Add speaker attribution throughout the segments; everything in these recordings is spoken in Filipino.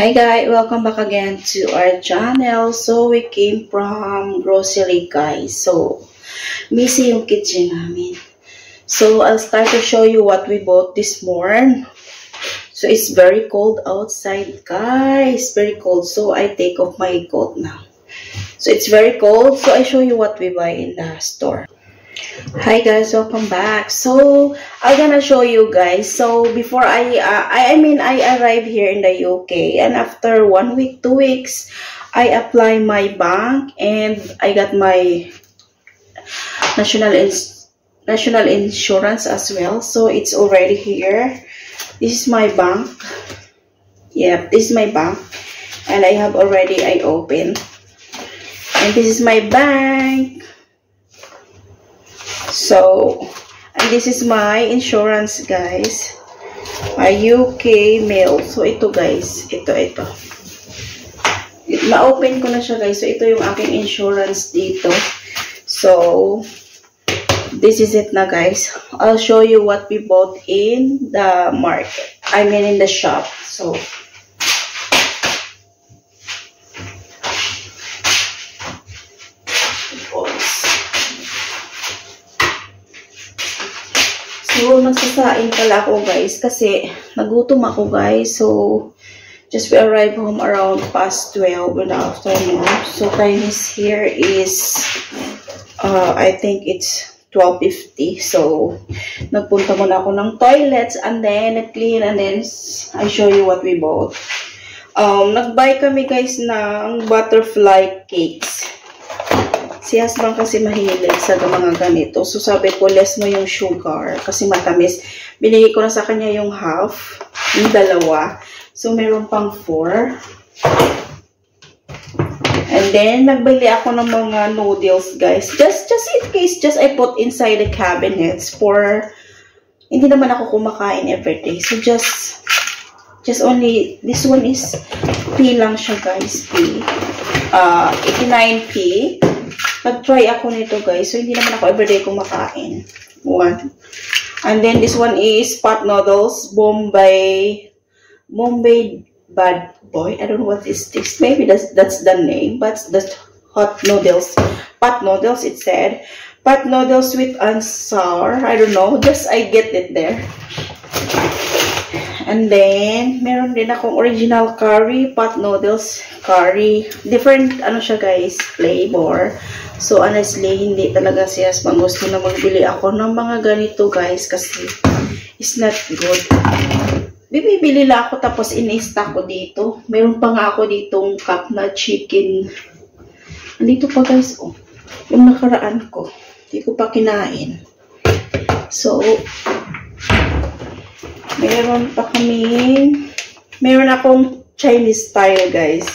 Speaker 1: Hi guys, welcome back again to our channel. So we came from grocery guys. So busy yung kitchen namin. So I'll start to show you what we bought this morning. So it's very cold outside guys, very cold. So I take off my coat now. So it's very cold. So I show you what we buy in the store. Hi guys, welcome back. So I'm gonna show you guys. So before I arrived here in the UK, and after 1 week, 2 weeks, I apply my bank and I got my national insurance as well. So it's already here. This is my bank. Yeah, this is my bank, and I opened, and this is my bank. So, and this is my insurance, guys. My UK mail. So, ito, guys. Ito. Na-open ko na siya, guys. So, ito yung aking insurance dito. So, this is it na, guys. I'll show you what we bought in the market. I mean, in the shop. So, nagsasain pala ako guys kasi nagutom ako guys. So just we arrived home around past 12 in the afternoon. So time is here is I think it's 12:50. So nagpunta muna ako ng toilets and then clean, and then I show you what we bought. Nagbuy kami guys ng butterfly cakes. Si husband kasi mahilig sa mga ganito. So, sabi ko, less mo yung sugar kasi matamis. Binigay ko na sa kanya yung half, yung dalawa. So, meron pang 4. And then, nagbili ako ng mga noodles, guys. Just in case, I put inside the cabinets for, hindi naman ako kumakain everyday. So, just only, this one is P lang siya, guys. P. 89P. Nag-try ako nito guys. So, hindi naman ako everyday kumakain. One. And then, this one is pot noodles. Bombay Bad Boy. I don't know what is this. Maybe that's the name. But that's hot noodles. Pot noodles, it said. Pot noodles sweet and sour. I don't know. Just I get it there. And then, meron din akong original curry. Pot noodles curry. Different, ano siya guys, flavor. So, honestly, hindi talaga si husband gusto na magbili ako ng mga ganito, guys, kasi it's not good. Bibili lang ako, tapos in-stock ko dito. Meron pa nga ako ditong cup na chicken. Andito pa, guys, oh. Yung nakaraan ko. Hindi ko pa kinain. So, meron akong Chinese style, guys.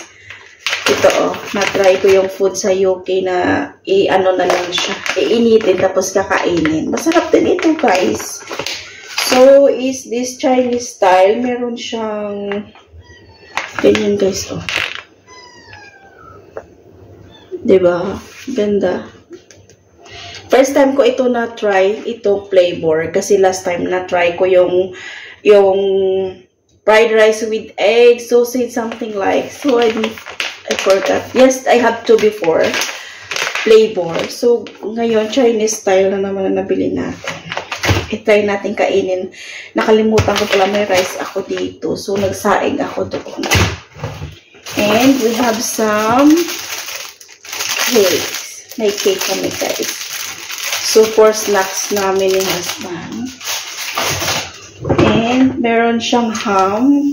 Speaker 1: Ito, oh, na-try ko yung food sa UK na i-ano na lang siya. Iinitin, tapos kakainin. Masarap din ito, guys. So, is this Chinese style. Meron siyang ganyan, guys, oh. Diba? Ganda. First time ko ito na-try, ito flavor. Kasi last time na-try ko yung fried rice with egg, sausage, something like. So, I forgot. Yes, I have two before. Flavor. So, ngayon, Chinese style na naman na nabili natin. I-try natin kainin. Nakalimutan ko pala may rice ako dito. So, nagsaing ako doon. And we have some cakes. May cake kami, guys. So, for snacks namin ni husband. And, meron siyang ham.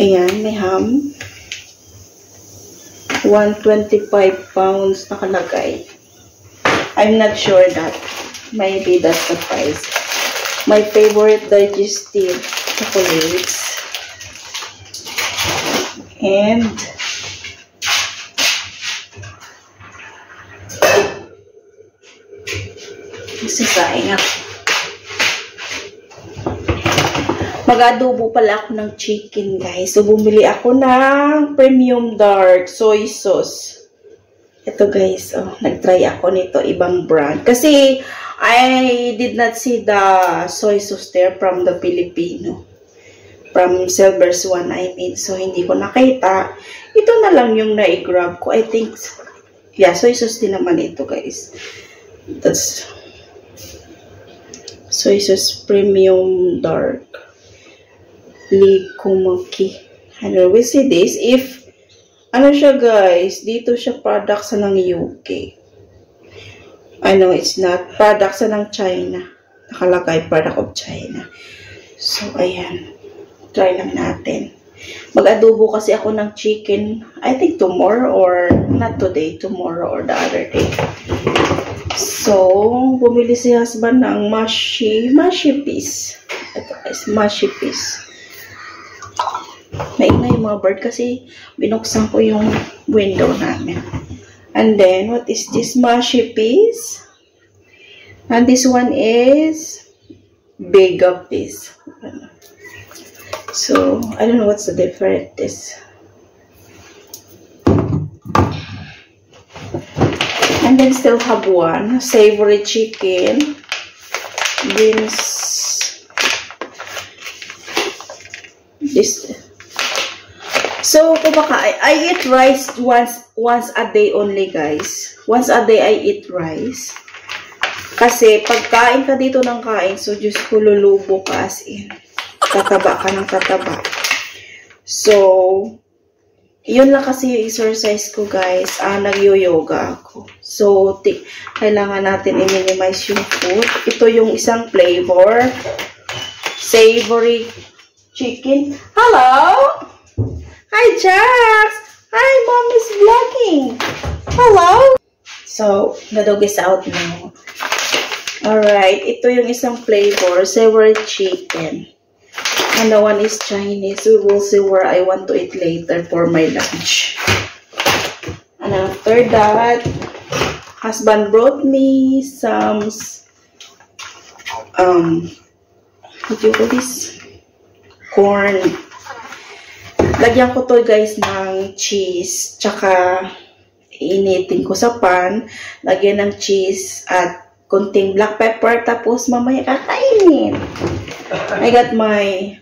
Speaker 1: Ayan, may ham. 125 pounds nakalagay. I'm not sure that. Maybe that's the price. My favorite digestive chocolates. And isasaing ako. Mag-adobo pala ako ng chicken, guys. So, bumili ako ng premium dark soy sauce. Ito, guys. Oh, nag-try ako nito. Ibang brand. Kasi, I did not see the soy sauce there from the Filipino. From Silver Swan, I mean. So, hindi ko nakita. Ito na lang yung na-grab ko. I think, yeah, soy sauce din naman ito, guys. That's soy sauce premium dark. Likumaki. And we see this. If, ano siya, guys, dito siya product sa ng UK. I know it's not. Product sa ng China. Nakalagay, product of China. So, ayan. Try lang natin. Mag-adobo kasi ako ng chicken. I think tomorrow or not today. Tomorrow or the other day. So, bumili si husband ng mushy piece. Ito guys, mushy piece. Maingay yung mga bird kasi binuksan ko yung window namin. And then, what is this mushy piece? And this one is bigger piece. So, I don't know what's the difference. And then still have one savory chicken. This. So, kumakain. I eat rice once a day only, guys. Once a day I eat rice. Kasi pagkain ka dito ng kain, so Diyos ko, lulubo ka as in. Tataba ka ng tataba. So, yun lang kasi yung exercise ko, guys. Nag-yoga ako. So, kailangan natin i-minimize yung food. Ito yung isang flavor. Savory chicken. Hello! Hi, Jax! Hi, Mom is vlogging! Hello! So, nadogis out now. Alright, ito yung isang flavor. Savory chicken. And the one is Chinese. We will see where I want to eat later for my lunch. And after that, husband brought me some what do you call this? Corn. Lagyan ko to, guys, ng cheese. Tsaka initin ko sa pan. Lagyan ng cheese at konting black pepper. Tapos mamaya kakainin. I got my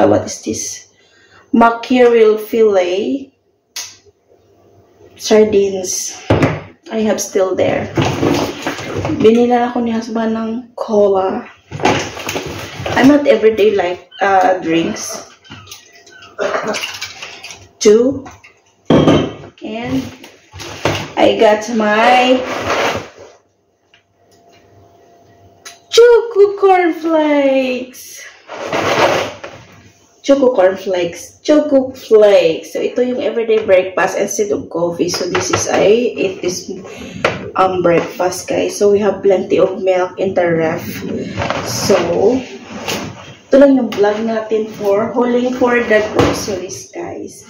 Speaker 1: what is this? Mackerel fillet. Sardines. I have still there. Binila ako ni husband ng cola. I'm not everyday like drinks. 2. And I got my Choco cornflakes. Choco cornflakes. Choco flakes. So, ito yung everyday breakfast instead of coffee. So, this is, I eat this breakfast, guys. So, we have plenty of milk in the ref. So, ito lang yung vlog natin for hauling for the groceries, guys.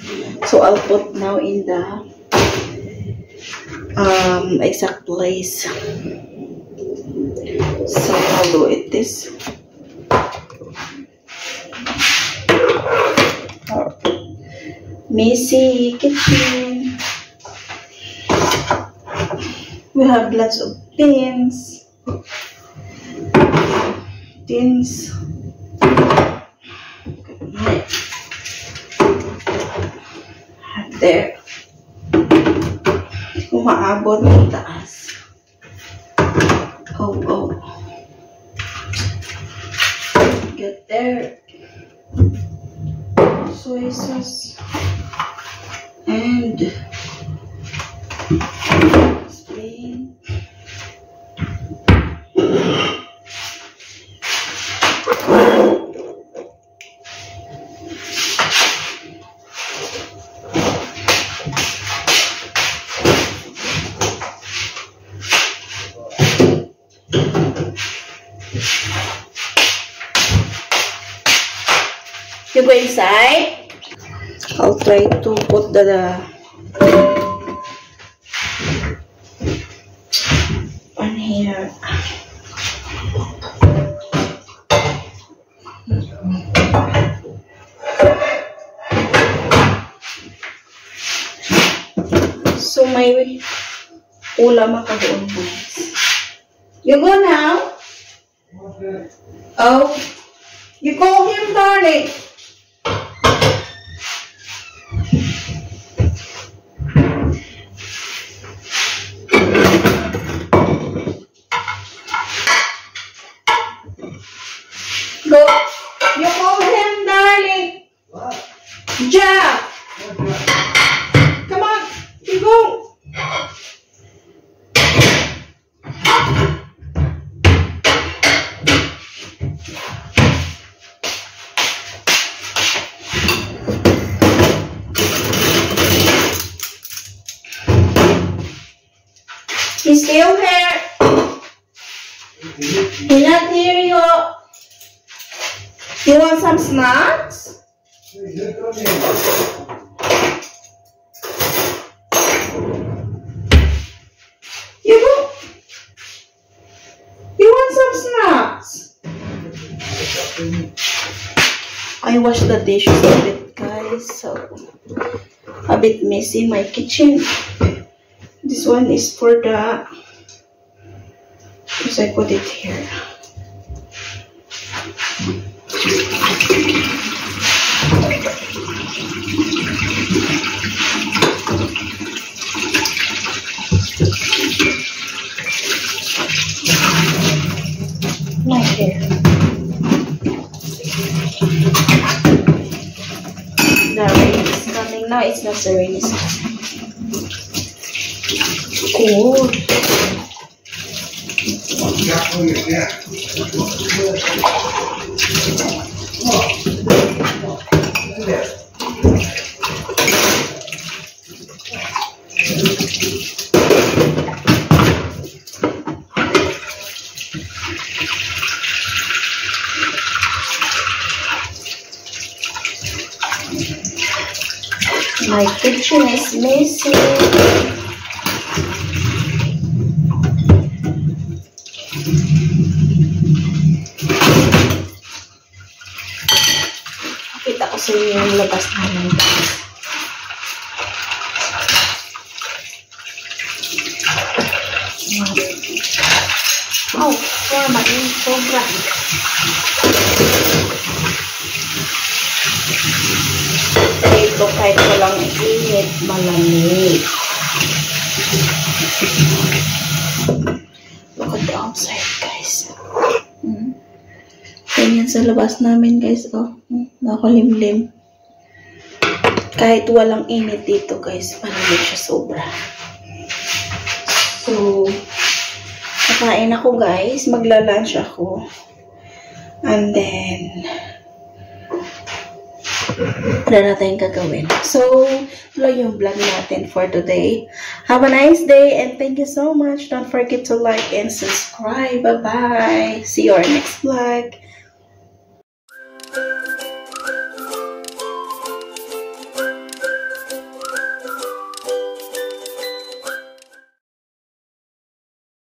Speaker 1: So, I'll put now in the exact place. So, I'll do it this. Messy kitchen. We have lots of tins. There. Kung maabot ng taas. Oh. Get there. Soy sauce. And Spain. You go inside. I'll try to put the on here. So may ulam ako doon, guys. You go now? Okay. Oh, You call him, darling. Go. You call him, darling.
Speaker 2: What?
Speaker 1: Jack. Come on. You go. He's still here. He's not here, you. You want some snacks? You go. You want some snacks? I wash the dishes a bit, guys, so a bit messy my kitchen. This one is for the, because I put it here. Right here. The rain is coming now. It's not the rain is coming. Cold. My kitchen is messy. Kita ko sa inyo yung labas namin, guys. Oh, sobra. Ito kahit walang init, malamig. Look at the outside, guys. Ganyan sa labas namin, guys. Oh, nakalimlim. Kahit walang init dito, guys, malamig siya sobra. So, kakain ako, guys. Magla-lunch ako. And then, wala na tayong gagawin. So, tuloy yung vlog natin for today. Have a nice day and thank you so much. Don't forget to like and subscribe. Bye-bye. See you our next vlog.